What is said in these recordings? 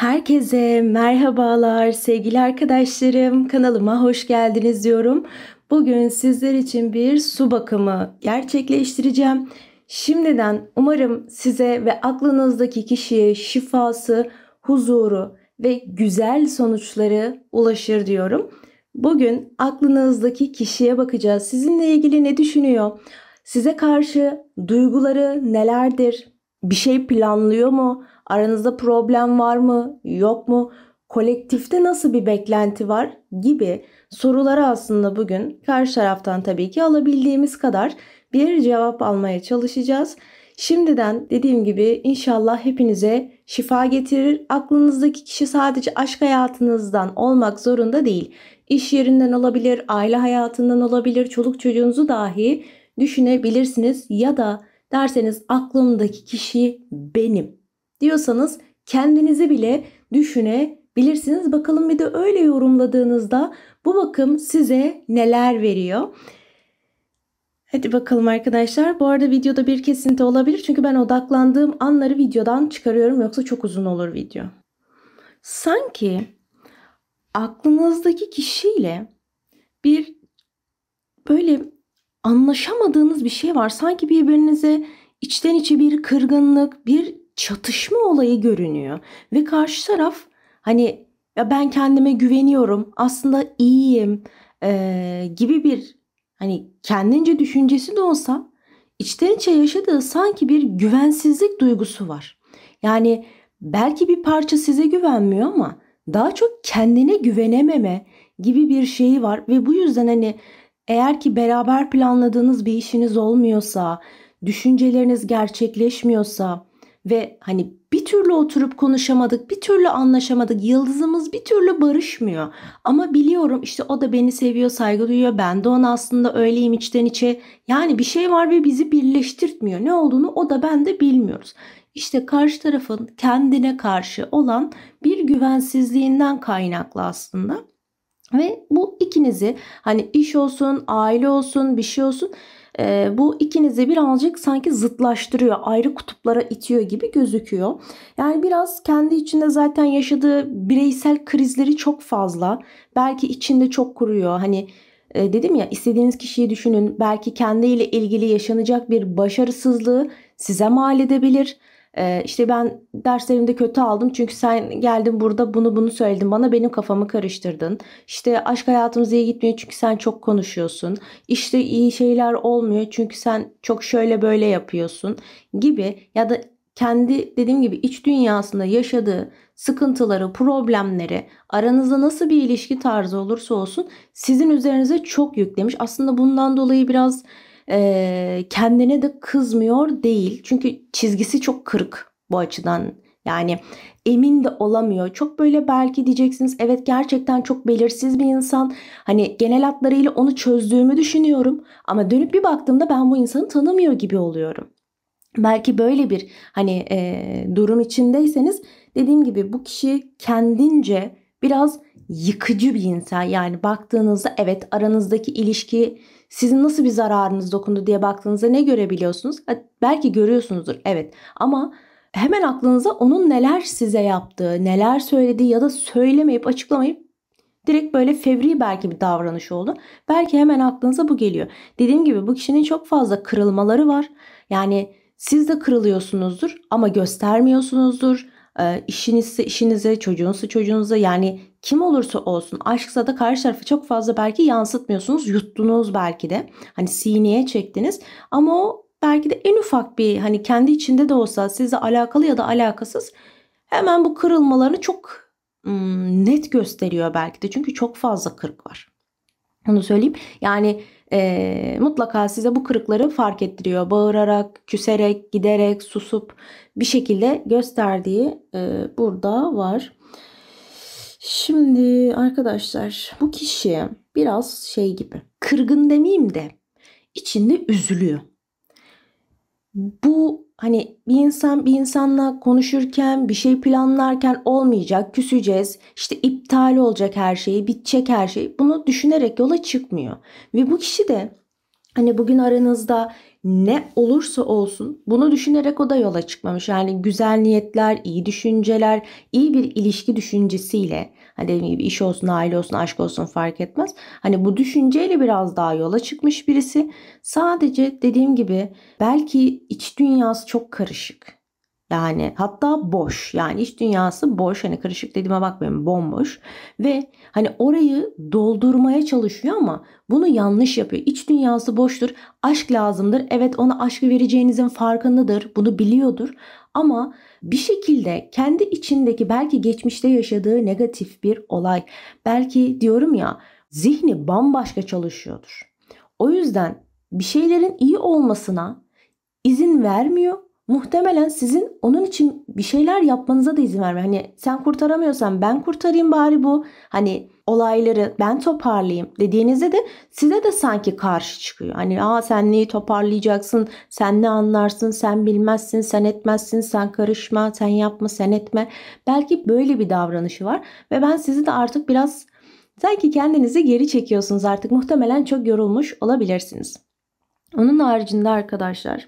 Herkese merhabalar sevgili arkadaşlarım. Kanalıma hoş geldiniz diyorum. Bugün sizler için bir su bakımı gerçekleştireceğim. Şimdiden umarım size ve aklınızdaki kişiye şifası, huzuru ve güzel sonuçları ulaşır diyorum. Bugün aklınızdaki kişiye bakacağız. Sizinle ilgili ne düşünüyor? Size karşı duyguları nelerdir? Bir şey planlıyor mu? Aranızda problem var mı? Yok mu? Kolektifte nasıl bir beklenti var? Gibi soruları aslında bugün karşı taraftan tabii ki alabildiğimiz kadar bir cevap almaya çalışacağız. Şimdiden dediğim gibi inşallah hepinize şifa getirir. Aklınızdaki kişi sadece aşk hayatınızdan olmak zorunda değil. İş yerinden olabilir, aile hayatından olabilir, çoluk çocuğunuzu dahi düşünebilirsiniz ya da derseniz aklımdaki kişi benim diyorsanız kendinizi bile düşünebilirsiniz. Bakalım bir de öyle yorumladığınızda bu bakım size neler veriyor? Hadi bakalım arkadaşlar. Bu arada videoda bir kesinti olabilir. Çünkü ben odaklandığım anları videodan çıkarıyorum. Yoksa çok uzun olur video. Sanki aklınızdaki kişiyle bir böyle anlaşamadığınız bir şey var. Sanki birbirinize içten içe bir kırgınlık, bir çatışma olayı görünüyor. Ve karşı taraf hani ya ben kendime güveniyorum, aslında iyiyim gibi bir hani kendince düşüncesi de olsa içten içe yaşadığı sanki bir güvensizlik duygusu var. Yani belki bir parça size güvenmiyor ama daha çok kendine güvenememe gibi bir şeyi var ve bu yüzden hani eğer ki beraber planladığınız bir işiniz olmuyorsa, düşünceleriniz gerçekleşmiyorsa ve hani bir türlü oturup konuşamadık, bir türlü anlaşamadık, yıldızımız bir türlü barışmıyor. Ama biliyorum işte o da beni seviyor, saygı duyuyor, ben de ona aslında öyleyim içten içe. Yani bir şey var ve bizi birleştirtmiyor. Ne olduğunu o da ben de bilmiyoruz. İşte karşı tarafın kendine karşı olan bir güvensizliğinden kaynaklı aslında. Ve bu ikinizi hani iş olsun, aile olsun, bir şey olsun bu ikinizi birazcık sanki zıtlaştırıyor, ayrı kutuplara itiyor gibi gözüküyor. Yani biraz kendi içinde zaten yaşadığı bireysel krizleri çok fazla. Belki içinde çok kuruyor. Hani dedim ya istediğiniz kişiyi düşünün. Belki kendiyle ilgili yaşanacak bir başarısızlığı size mal edebilir. İşte ben derslerimde kötü aldım çünkü sen geldin burada bunu söyledin bana, benim kafamı karıştırdın. İşte aşk hayatımız iyi gitmiyor çünkü sen çok konuşuyorsun. İşte iyi şeyler olmuyor çünkü sen çok şöyle böyle yapıyorsun gibi ya da kendi dediğim gibi iç dünyasında yaşadığı sıkıntıları, problemleri, aranızda nasıl bir ilişki tarzı olursa olsun sizin üzerinize çok yüklemiş. Aslında bundan dolayı biraz kendine de kızmıyor değil. Çünkü çizgisi çok kırık bu açıdan. Yani emin de olamıyor. Çok böyle belki diyeceksiniz evet gerçekten çok belirsiz bir insan. Hani genel hatlarıyla onu çözdüğümü düşünüyorum. Ama dönüp bir baktığımda ben bu insanı tanımıyor gibi oluyorum. Belki böyle bir hani durum içindeyseniz dediğim gibi bu kişi kendince biraz yıkıcı bir insan. Yani baktığınızda evet aranızdaki ilişki sizin nasıl bir zararınız dokundu diye baktığınızda ne görebiliyorsunuz? Belki görüyorsunuzdur evet ama hemen aklınıza onun neler size yaptığı, neler söylediği ya da söylemeyip açıklamayıp direkt böyle fevri belki bir davranış oldu. Belki hemen aklınıza bu geliyor. Dediğim gibi bu kişinin çok fazla kırılmaları var. Yani siz de kırılıyorsunuzdur ama göstermiyorsunuzdur. İşinizse işinize, çocuğunuzsa çocuğunuza yani kim olursa olsun aşksa da karşı tarafı çok fazla belki yansıtmıyorsunuz. Yuttunuz belki de. Hani sineye çektiniz ama o belki de en ufak bir hani kendi içinde de olsa sizle alakalı ya da alakasız hemen bu kırılmalarını çok net gösteriyor belki de. Çünkü çok fazla kırık var. Onu söyleyeyim. Yani mutlaka size bu kırıkları fark ettiriyor. Bağırarak, küserek, giderek, susup bir şekilde gösterdiği burada var. Şimdi arkadaşlar bu kişi biraz şey gibi kırgın demeyeyim de içinde üzülüyor. Bu hani bir insan bir insanla konuşurken bir şey planlarken olmayacak, küseceğiz, işte iptal olacak her şey, bitecek her şey. Bunu düşünerek yola çıkmıyor. Ve bu kişi de Hani bugün aranızda ne olursa olsun bunu düşünerek o da yola çıkmamış. Yani güzel niyetler, iyi düşünceler, iyi bir ilişki düşüncesiyle, hani dediğim gibi iş olsun, aile olsun, aşk olsun fark etmez. Hani bu düşünceyle biraz daha yola çıkmış birisi. Sadece dediğim gibi belki iç dünyası çok karışık. Yani hatta boş. Yani iç dünyası boş. Hani karışık dediğime bakmayın, bomboş. Ve hani orayı doldurmaya çalışıyor ama bunu yanlış yapıyor. İç dünyası boştur. Aşk lazımdır. Evet, ona aşkı vereceğinizin farkındadır. Bunu biliyordur. Ama bir şekilde kendi içindeki belki geçmişte yaşadığı negatif bir olay. Belki diyorum ya, zihni bambaşka çalışıyordur. O yüzden bir şeylerin iyi olmasına izin vermiyor. Muhtemelen sizin onun için bir şeyler yapmanıza da izin vermiyor. Hani sen kurtaramıyorsan ben kurtarayım bari, bu hani olayları ben toparlayayım dediğinizde de size de sanki karşı çıkıyor. Hani sen neyi toparlayacaksın, sen ne anlarsın, sen bilmezsin, sen etmezsin, sen karışma, sen yapma, sen etme. Belki böyle bir davranışı var ve ben sizi de artık biraz sanki kendinizi geri çekiyorsunuz artık. Muhtemelen çok yorulmuş olabilirsiniz. Onun haricinde arkadaşlar,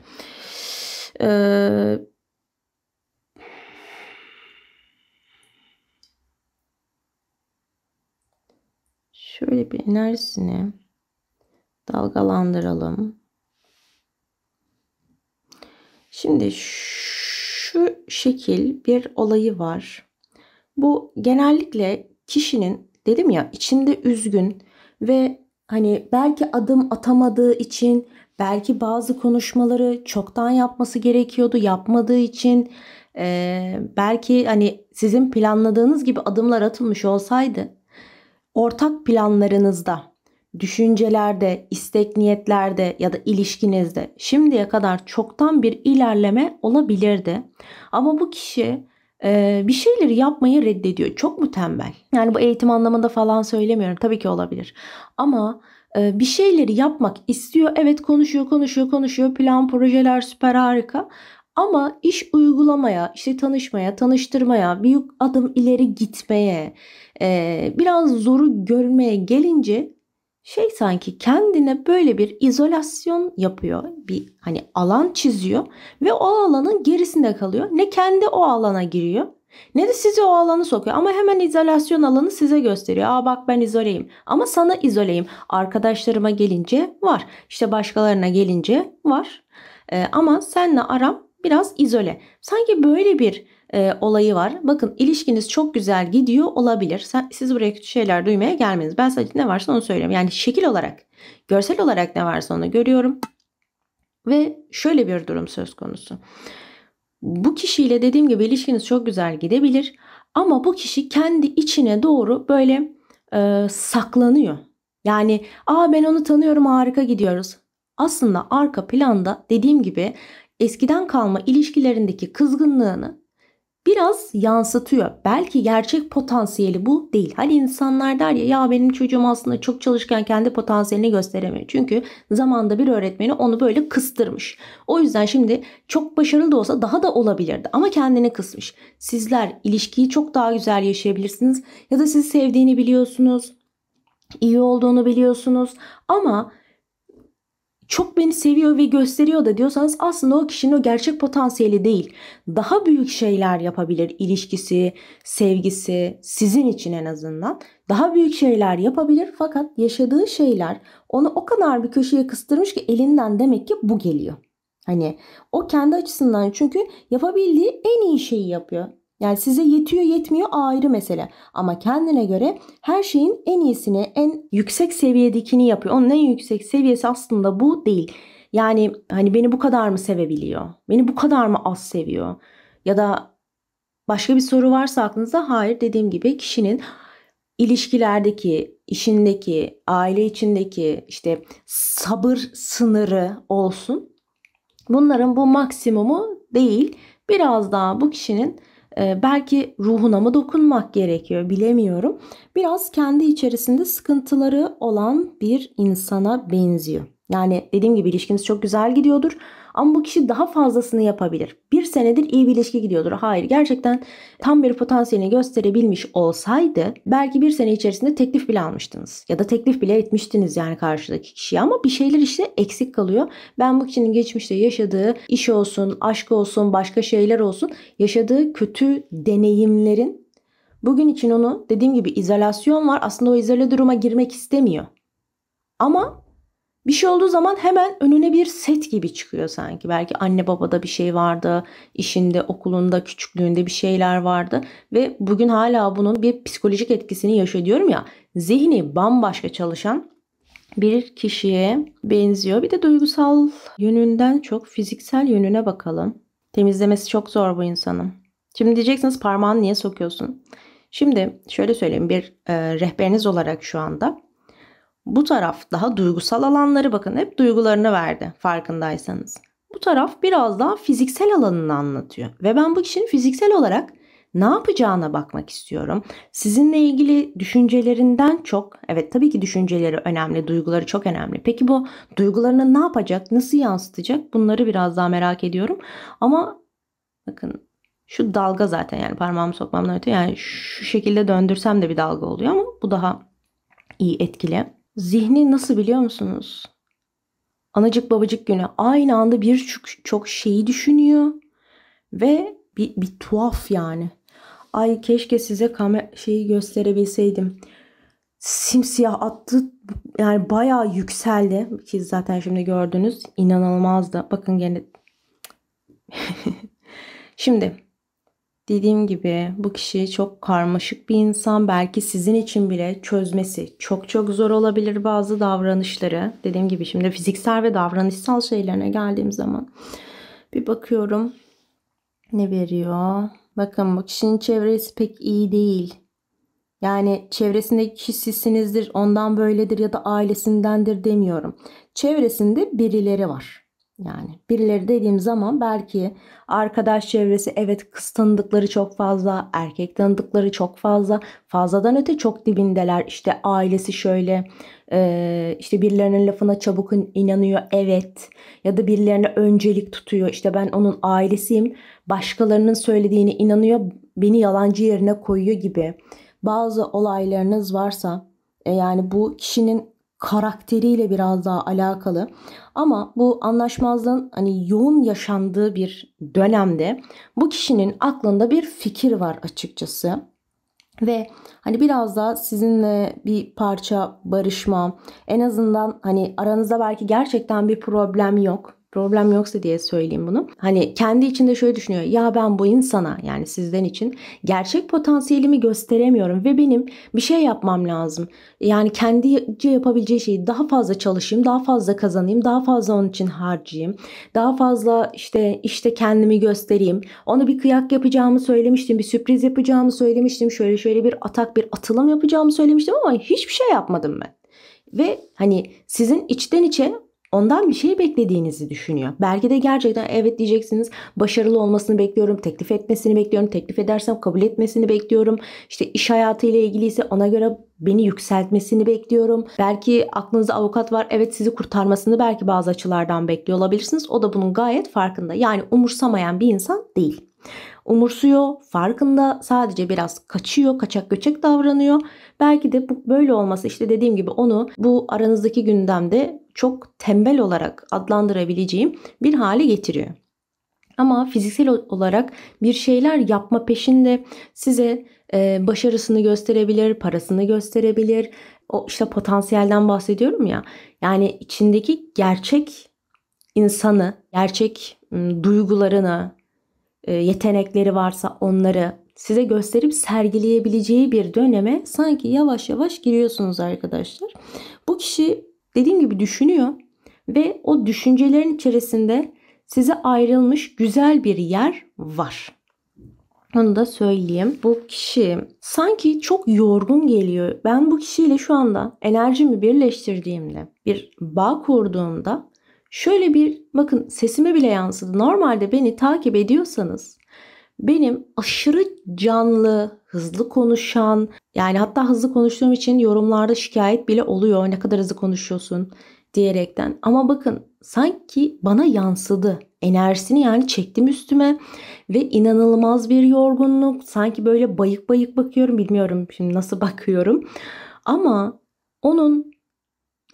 şöyle bir enerjisini dalgalandıralım. Şimdi şu şekil bir olayı var. Bu genellikle kişinin, dedim ya, içinde üzgün ve hani belki adım atamadığı için, belki bazı konuşmaları çoktan yapması gerekiyordu, yapmadığı için, belki hani sizin planladığınız gibi adımlar atılmış olsaydı, ortak planlarınızda, düşüncelerde, istek niyetlerde ya da ilişkinizde şimdiye kadar çoktan bir ilerleme olabilirdi. Ama bu kişi bir şeyleri yapmayı reddediyor. Çok mu tembel? Yani bu eğitim anlamında falan söylemiyorum. Tabii ki olabilir. Ama bir şeyleri yapmak istiyor. Evet, konuşuyor, konuşuyor, konuşuyor. Plan, projeler süper, harika. Ama iş uygulamaya, işte tanışmaya, tanıştırmaya, büyük adım ileri gitmeye, biraz zoru görmeye gelince sanki kendine böyle bir izolasyon yapıyor. Bir hani alan çiziyor ve o alanın gerisinde kalıyor. Ne kendi o alana giriyor, ne de sizi o alanı sokuyor. Ama hemen izolasyon alanı size gösteriyor. Bak, ben izoleyim. Ama sana izoleyim. Arkadaşlarıma gelince var. İşte başkalarına gelince var. Ama seninle aram biraz izole. Sanki böyle bir olayı var. Bakın, ilişkiniz çok güzel gidiyor olabilir. Siz buraya kötü şeyler duymaya gelmediniz. Ben sadece ne varsa onu söylüyorum. Yani şekil olarak, görsel olarak ne varsa onu görüyorum. Ve şöyle bir durum söz konusu. Bu kişiyle dediğim gibi ilişkiniz çok güzel gidebilir. Ama bu kişi kendi içine doğru böyle saklanıyor. Yani ben onu tanıyorum, harika gidiyoruz. Aslında arka planda dediğim gibi eskiden kalma ilişkilerindeki kızgınlığını biraz yansıtıyor. Belki gerçek potansiyeli bu değil. Hani insanlar der ya benim çocuğum aslında çok çalışkan, kendi potansiyelini gösteremiyor. Çünkü zamanda bir öğretmeni onu böyle kıstırmış. O yüzden şimdi çok başarılı da olsa daha da olabilirdi ama kendini kısmış. Sizler ilişkiyi çok daha güzel yaşayabilirsiniz ya da sizi sevdiğini biliyorsunuz, iyi olduğunu biliyorsunuz ama çok beni seviyor ve gösteriyor da diyorsanız, aslında o kişinin o gerçek potansiyeli değil. Daha büyük şeyler yapabilir, ilişkisi, sevgisi, sizin için en azından. Daha büyük şeyler yapabilir fakat yaşadığı şeyler onu o kadar bir köşeye kıstırmış ki elinden demek ki bu geliyor. Hani o kendi açısından çünkü yapabildiği en iyi şeyi yapıyor. Yani size yetiyor yetmiyor ayrı mesele. Ama kendine göre her şeyin en iyisini, en yüksek seviyedekini yapıyor. Onun en yüksek seviyesi aslında bu değil. Yani hani beni bu kadar mı sevebiliyor? Beni bu kadar mı az seviyor? Ya da başka bir soru varsa aklınızda, hayır, dediğim gibi kişinin ilişkilerdeki, işindeki, aile içindeki işte sabır sınırı olsun. Bunların bu maksimumu değil. Biraz daha bu kişinin belki ruhuna mı dokunmak gerekiyor, bilemiyorum. Biraz kendi içerisinde sıkıntıları olan bir insana benziyor. Yani dediğim gibi ilişkiniz çok güzel gidiyordur ama bu kişi daha fazlasını yapabilir. Bir senedir iyi bir ilişki gidiyordur. Hayır, gerçekten tam bir potansiyelini gösterebilmiş olsaydı belki bir sene içerisinde teklif bile almıştınız. Ya da teklif bile etmiştiniz yani karşıdaki kişiye, ama bir şeyler işte eksik kalıyor. Ben bu kişinin geçmişte yaşadığı iş olsun, aşk olsun, başka şeyler olsun, yaşadığı kötü deneyimlerin bugün için onu, dediğim gibi izolasyon var. Aslında o izole duruma girmek istemiyor. Ama bir şey olduğu zaman hemen önüne bir set gibi çıkıyor sanki. Belki anne babada bir şey vardı, işinde, okulunda, küçüklüğünde bir şeyler vardı ve bugün hala bunun bir psikolojik etkisini yaşıyor diyorum ya. Zihni bambaşka çalışan bir kişiye benziyor. Bir de duygusal yönünden çok fiziksel yönüne bakalım. Temizlemesi çok zor bu insanın. Şimdi diyeceksiniz, parmağını niye sokuyorsun? Şimdi şöyle söyleyeyim, bir rehberiniz olarak şu anda. Bu taraf daha duygusal alanları, bakın hep duygularını verdi farkındaysanız. Bu taraf biraz daha fiziksel alanını anlatıyor. Ve ben bu kişinin fiziksel olarak ne yapacağına bakmak istiyorum. Sizinle ilgili düşüncelerinden çok, evet tabii ki düşünceleri önemli, duyguları çok önemli. Peki bu duygularını ne yapacak, nasıl yansıtacak, bunları biraz daha merak ediyorum. Ama bakın şu dalga zaten, yani parmağımı sokmamdan öte, yani şu şekilde döndürsem de bir dalga oluyor ama bu daha iyi, etkili. Zihni nasıl biliyor musunuz? Anacık babacık günü aynı anda birçok şeyi düşünüyor ve bir tuhaf yani. Ay keşke size şeyi gösterebilseydim. Simsiyah attı, yani bayağı yükseldi. Siz zaten şimdi gördünüz, inanılmazdı. Bakın gene. Şimdi dediğim gibi bu kişi çok karmaşık bir insan. Belki sizin için bile çözmesi çok çok zor olabilir bazı davranışları. Dediğim gibi şimdi fiziksel ve davranışsal şeylerine geldiğim zaman bir bakıyorum ne veriyor. Bakın bu kişinin çevresi pek iyi değil. Yani çevresindeki kişi sizsinizdir, ondan böyledir ya da ailesindendir demiyorum. Çevresinde birileri var. Yani birileri dediğim zaman belki arkadaş çevresi, evet, kız tanıdıkları çok fazla, erkek tanıdıkları çok fazla, fazladan öte çok dibindeler. İşte ailesi şöyle, işte birilerinin lafına çabuk inanıyor, evet, ya da birilerine öncelik tutuyor. İşte ben onun ailesiyim, başkalarının söylediğine inanıyor, beni yalancı yerine koyuyor gibi. Bazı olaylarınız varsa yani bu kişinin karakteriyle biraz daha alakalı. Ama bu anlaşmazlığın hani yoğun yaşandığı bir dönemde bu kişinin aklında bir fikir var açıkçası. Ve hani biraz daha sizinle bir parça barışma, en azından hani aranızda belki gerçekten bir problem yok. Problem yoksa diye söyleyeyim bunu. Hani kendi içinde şöyle düşünüyor. Ya ben bu insana, yani sizden için gerçek potansiyelimi gösteremiyorum ve benim bir şey yapmam lazım. Yani kendice yapabileceği şeyi, daha fazla çalışayım, daha fazla kazanayım, daha fazla onun için harcayayım. Daha fazla işte kendimi göstereyim. Ona bir kıyak yapacağımı söylemiştim, bir sürpriz yapacağımı söylemiştim. Şöyle bir atak, bir atılım yapacağımı söylemiştim ama hiçbir şey yapmadım ben. Ve hani sizin içten içe ondan bir şey beklediğinizi düşünüyor. Belki de gerçekten evet diyeceksiniz. Başarılı olmasını bekliyorum. Teklif etmesini bekliyorum. Teklif edersem kabul etmesini bekliyorum. İşte iş hayatıyla ilgiliyse ona göre beni yükseltmesini bekliyorum. Belki aklınızda avukat var. Evet, sizi kurtarmasını belki bazı açılardan bekliyor olabilirsiniz. O da bunun gayet farkında. Yani umursamayan bir insan değil. Umursuyor, farkında, sadece biraz kaçıyor, kaçak göçek davranıyor. Belki de bu böyle olması, işte dediğim gibi, onu bu aranızdaki gündemde çok tembel olarak adlandırabileceğim bir hale getiriyor. Ama fiziksel olarak bir şeyler yapma peşinde, size başarısını gösterebilir, parasını gösterebilir. O işte potansiyelden bahsediyorum ya. Yani içindeki gerçek insanı, gerçek duygularını, yetenekleri varsa onları size gösterip sergileyebileceği bir döneme sanki yavaş yavaş giriyorsunuz arkadaşlar. Bu kişi dediğim gibi düşünüyor ve o düşüncelerin içerisinde size ayrılmış güzel bir yer var. Onu da söyleyeyim. Bu kişi sanki çok yorgun geliyor. Ben bu kişiyle şu anda enerjimi birleştirdiğimde, bir bağ kurduğumda şöyle bir, bakın sesime bile yansıdı. Normalde beni takip ediyorsanız benim aşırı canlı, hızlı konuşan, yani hatta hızlı konuştuğum için yorumlarda şikayet bile oluyor. Ne kadar hızlı konuşuyorsun. diyerekten. Ama bakın sanki bana yansıdı. Enerjisini yani çektim üstüme ve inanılmaz bir yorgunluk. Sanki böyle bayık bayık bakıyorum. Bilmiyorum şimdi nasıl bakıyorum. Ama onun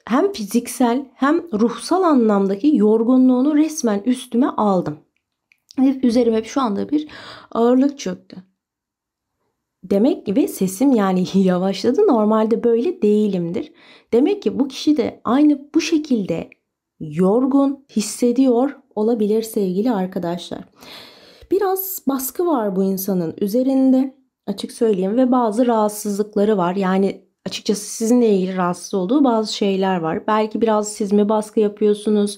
hem fiziksel hem ruhsal anlamdaki yorgunluğunu resmen üstüme aldım. Ve üzerime şu anda bir ağırlık çöktü. Demek ki ve sesim yani yavaşladı. Normalde böyle değilimdir. Demek ki bu kişi de aynı bu şekilde yorgun hissediyor olabilir sevgili arkadaşlar. Biraz baskı var bu insanın üzerinde, açık söyleyeyim, ve bazı rahatsızlıkları var. Yani açıkçası sizinle ilgili rahatsız olduğu bazı şeyler var. Belki biraz siz mi baskı yapıyorsunuz?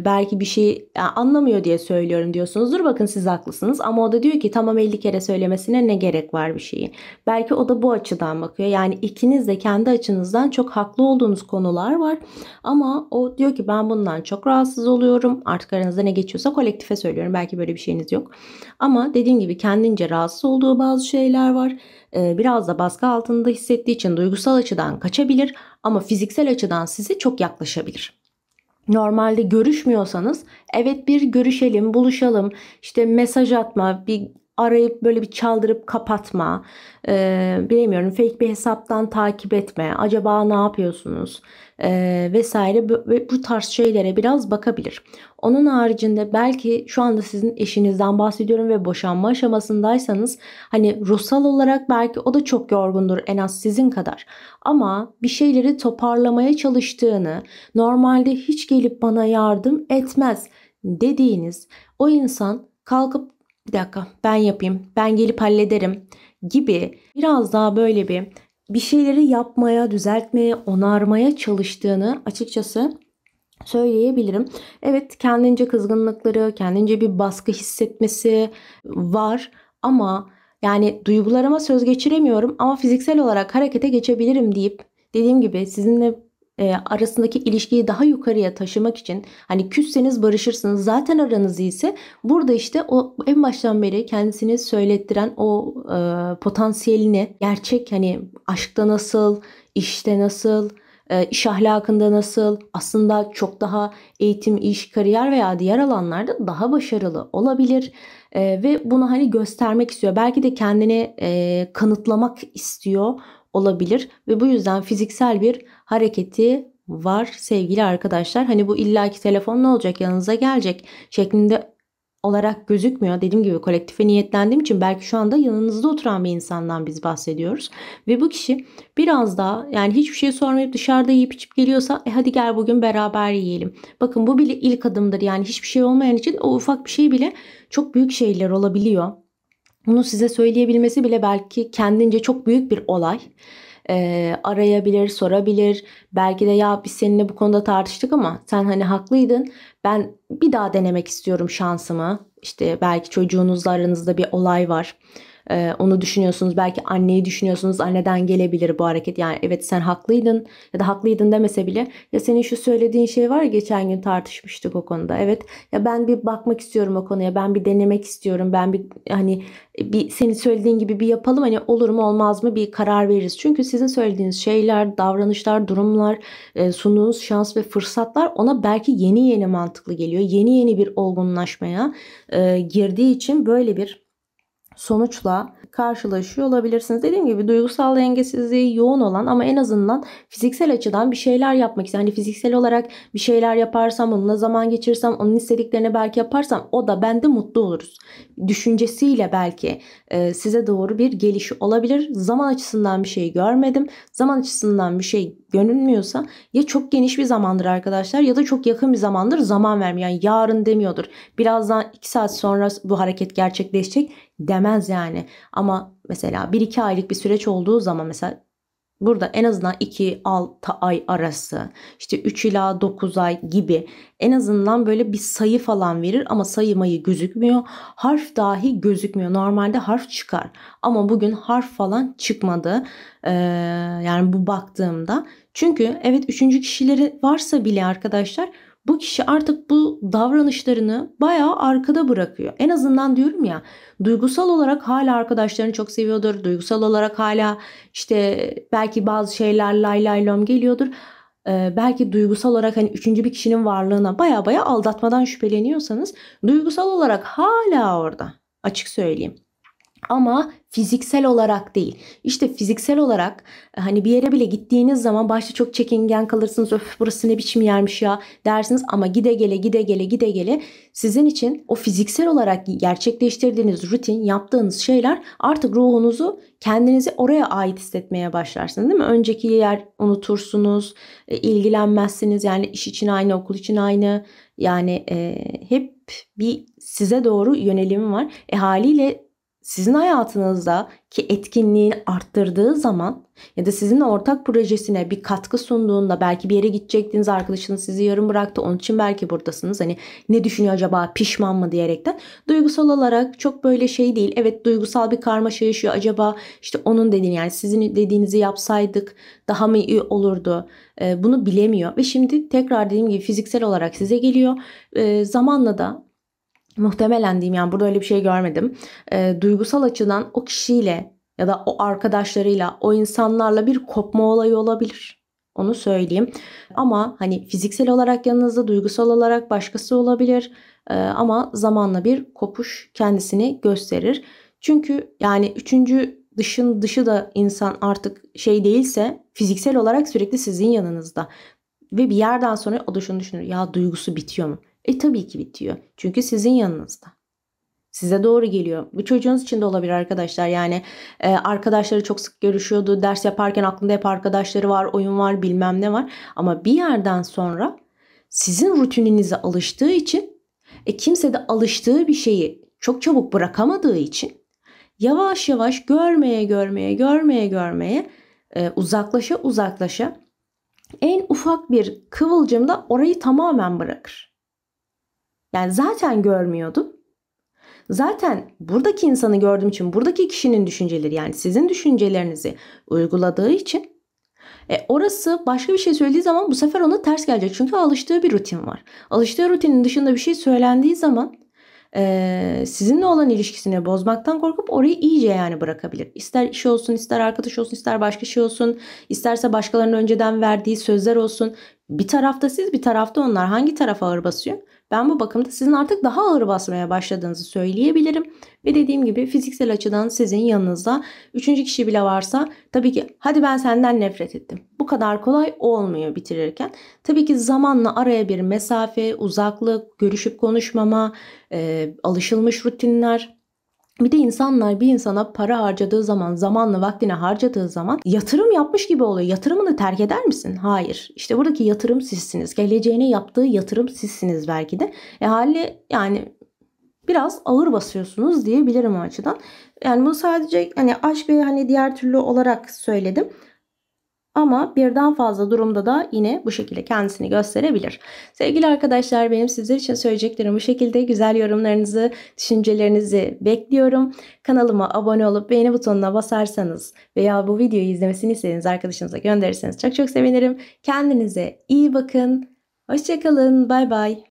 Belki bir şey anlamıyor diye söylüyorum diyorsunuzdur. Bakın siz haklısınız ama o da diyor ki tamam 50 kere söylemesine ne gerek var bir şeyi. Belki o da bu açıdan bakıyor. Yani ikiniz de kendi açınızdan çok haklı olduğunuz konular var. Ama o diyor ki ben bundan çok rahatsız oluyorum. Artık aranızda ne geçiyorsa kolektife söylüyorum. Belki böyle bir şeyiniz yok. Ama dediğim gibi kendince rahatsız olduğu bazı şeyler var. Biraz da baskı altında hissettiği için duygusal açıdan kaçabilir ama fiziksel açıdan size çok yaklaşabilir. Normalde görüşmüyorsanız evet bir görüşelim, buluşalım, işte mesaj atma, bir arayıp böyle bir çaldırıp kapatma, bilemiyorum, fake bir hesaptan takip etme, acaba ne yapıyorsunuz vesaire, bu tarz şeylere biraz bakabilir. Onun haricinde belki şu anda sizin eşinizden bahsediyorum ve boşanma aşamasındaysanız hani ruhsal olarak belki o da çok yorgundur en az sizin kadar. Ama bir şeyleri toparlamaya çalıştığını, normalde hiç gelip bana yardım etmez dediğiniz o insan kalkıp bir dakika ben yapayım, ben gelip hallederim gibi biraz daha böyle bir şeyleri yapmaya, düzeltmeye, onarmaya çalıştığını açıkçası söyleyebilirim. Evet, kendince kızgınlıkları, kendince bir baskı hissetmesi var ama yani duygularıma söz geçiremiyorum ama fiziksel olarak harekete geçebilirim deyip dediğim gibi sizinle arasındaki ilişkiyi daha yukarıya taşımak için hani küsseniz barışırsınız zaten aranız iyiyse burada işte o en baştan beri kendisini söylettiren o potansiyelini gerçek hani aşkta nasıl, işte nasıl, iş ahlakında nasıl, aslında çok daha eğitim, iş, kariyer veya diğer alanlarda daha başarılı olabilir. Ve bunu hani göstermek istiyor. Belki de kendini kanıtlamak istiyor olabilir ve bu yüzden fiziksel bir hareketi var sevgili arkadaşlar. Hani bu illaki telefon ne olacak yanınıza gelecek şeklinde olarak gözükmüyor. Dediğim gibi kolektife niyetlendiğim için belki şu anda yanınızda oturan bir insandan biz bahsediyoruz. Ve bu kişi biraz daha yani hiçbir şey sormayıp dışarıda yiyip içip geliyorsa hadi gel bugün beraber yiyelim. Bakın bu bile ilk adımdır. Yani hiçbir şey olmayan için o ufak bir şey bile çok büyük şeyler olabiliyor. Bunu size söyleyebilmesi bile belki kendince çok büyük bir olay. Arayabilir, sorabilir. Belki de ya biz seninle bu konuda tartıştık ama sen hani haklıydın. Ben bir daha denemek istiyorum şansımı. İşte belki çocuğunuzla aranızda bir olay var. Onu düşünüyorsunuz. Belki anneyi düşünüyorsunuz. Anneden gelebilir bu hareket. Yani evet sen haklıydın ya da haklıydın demese bile ya senin şu söylediğin şey var ya geçen gün tartışmıştık o konuda. Evet ya ben bir bakmak istiyorum o konuya. Ben bir denemek istiyorum. Ben bir hani bir senin söylediğin gibi bir yapalım. Hani olur mu olmaz mı bir karar veririz. Çünkü sizin söylediğiniz şeyler, davranışlar, durumlar, sunduğunuz şans ve fırsatlar ona belki yeni yeni mantıklı geliyor. Yeni yeni bir olgunlaşmaya girdiği için böyle bir sonuçla karşılaşıyor olabilirsiniz. Dediğim gibi duygusal dengesizliği yoğun olan ama en azından fiziksel açıdan bir şeyler yapmak isteyen, hani fiziksel olarak bir şeyler yaparsam, onunla zaman geçirsem, onun istediklerini belki yaparsam o da ben de mutlu oluruz. Düşüncesiyle belki size doğru bir gelişi olabilir. Zaman açısından bir şey görmedim. Zaman açısından bir şey görünmüyorsa ya çok geniş bir zamandır arkadaşlar ya da çok yakın bir zamandır zaman vermiyor. Yani yarın demiyordur. Birazdan 2 saat sonra bu hareket gerçekleşecek demez yani. Ama mesela 1-2 aylık bir süreç olduğu zaman mesela burada en azından 2-6 ay arası işte 3 ila 9 ay gibi en azından böyle bir sayı falan verir ama sayı mayı gözükmüyor. Harf dahi gözükmüyor. Normalde harf çıkar ama bugün harf falan çıkmadı. Yani bu baktığımda. Çünkü evet üçüncü kişileri varsa bile arkadaşlar bu kişi artık bu davranışlarını bayağı arkada bırakıyor. En azından diyorum ya duygusal olarak hala arkadaşlarını çok seviyordur. Duygusal olarak hala işte belki bazı şeyler lay lay lom geliyordur. belki duygusal olarak hani üçüncü bir kişinin varlığına baya baya aldatmadan şüpheleniyorsanız duygusal olarak hala orada. Açık söyleyeyim. Ama fiziksel olarak değil. İşte fiziksel olarak hani bir yere bile gittiğiniz zaman başta çok çekingen kalırsınız. Öf, burası ne biçim yermiş ya dersiniz ama gide gele sizin için o fiziksel olarak gerçekleştirdiğiniz rutin, yaptığınız şeyler artık ruhunuzu, kendinizi oraya ait hissetmeye başlarsınız, değil mi? Önceki yer unutursunuz, ilgilenmezsiniz. Yani iş için aynı, okul için aynı. Yani hep bir size doğru yönelim var. Haliyle sizin hayatınızdaki etkinliğini arttırdığı zaman ya da sizinle ortak projesine bir katkı sunduğunda, belki bir yere gidecektiniz, arkadaşınız sizi yarım bıraktı, onun için belki buradasınız. Hani ne düşünüyor acaba, pişman mı diyerekten. Duygusal olarak çok böyle şey değil. Evet, duygusal bir karmaşa yaşıyor. Acaba işte onun dediğini, yani sizin dediğinizi yapsaydık daha mı iyi olurdu? Bunu bilemiyor ve şimdi tekrar dediğim gibi fiziksel olarak size geliyor. Zamanla da muhtemelen diyeyim, yani burada öyle bir şey görmedim. Duygusal açıdan o kişiyle ya da o arkadaşlarıyla, o insanlarla bir kopma olayı olabilir. Onu söyleyeyim. Ama hani fiziksel olarak yanınızda, duygusal olarak başkası olabilir. Ama zamanla bir kopuş kendisini gösterir. Çünkü yani üçüncü dışı da insan artık şey değilse, fiziksel olarak sürekli sizin yanınızda. Ve bir yerden sonra o da şunu düşünür. Ya duygusu bitiyor mu? Tabii ki bitiyor. Çünkü sizin yanınızda. Size doğru geliyor. Bu çocuğunuz için de olabilir arkadaşlar. Yani arkadaşları çok sık görüşüyordu. Ders yaparken aklında hep arkadaşları var, oyun var, bilmem ne var. Ama bir yerden sonra sizin rutininize alıştığı için, kimse de alıştığı bir şeyi çok çabuk bırakamadığı için yavaş yavaş görmeye uzaklaşa en ufak bir kıvılcımda orayı tamamen bırakır. Yani zaten görmüyordum. Zaten buradaki insanı gördüğüm için, buradaki kişinin düşünceleri, yani sizin düşüncelerinizi uyguladığı için orası başka bir şey söylediği zaman bu sefer ona ters gelecek. Çünkü alıştığı bir rutin var. Alıştığı rutinin dışında bir şey söylendiği zaman sizinle olan ilişkisini bozmaktan korkup orayı iyice yani bırakabilir. İster iş olsun, ister arkadaş olsun, ister başka şey olsun, isterse başkalarının önceden verdiği sözler olsun. Bir tarafta siz, bir tarafta onlar. Hangi taraf ağır basıyor? Ben bu bakımda sizin artık daha ağır basmaya başladığınızı söyleyebilirim. Ve dediğim gibi fiziksel açıdan sizin yanınızda üçüncü kişi bile varsa tabii ki hadi ben senden nefret ettim. Bu kadar kolay olmuyor bitirirken. Tabii ki zamanla araya bir mesafe, uzaklık, görüşüp konuşmama, alışılmış rutinler. Bir de insanlar bir insana para harcadığı zaman, zamanla vaktini harcadığı zaman yatırım yapmış gibi oluyor. Yatırımını terk eder misin? Hayır. İşte buradaki yatırım sizsiniz. Geleceğine yaptığı yatırım sizsiniz belki de. Hali yani biraz ağır basıyorsunuz diyebilirim o açıdan. Yani bunu sadece hani aşk ve hani diğer türlü olarak söyledim. Ama birden fazla durumda da yine bu şekilde kendisini gösterebilir. Sevgili arkadaşlar, benim sizler için söyleyeceklerim bu şekilde. Güzel yorumlarınızı, düşüncelerinizi bekliyorum. Kanalıma abone olup beğeni butonuna basarsanız veya bu videoyu izlemesini istediğiniz arkadaşınıza gönderirseniz çok çok sevinirim. Kendinize iyi bakın. Hoşça kalın. Bay bay.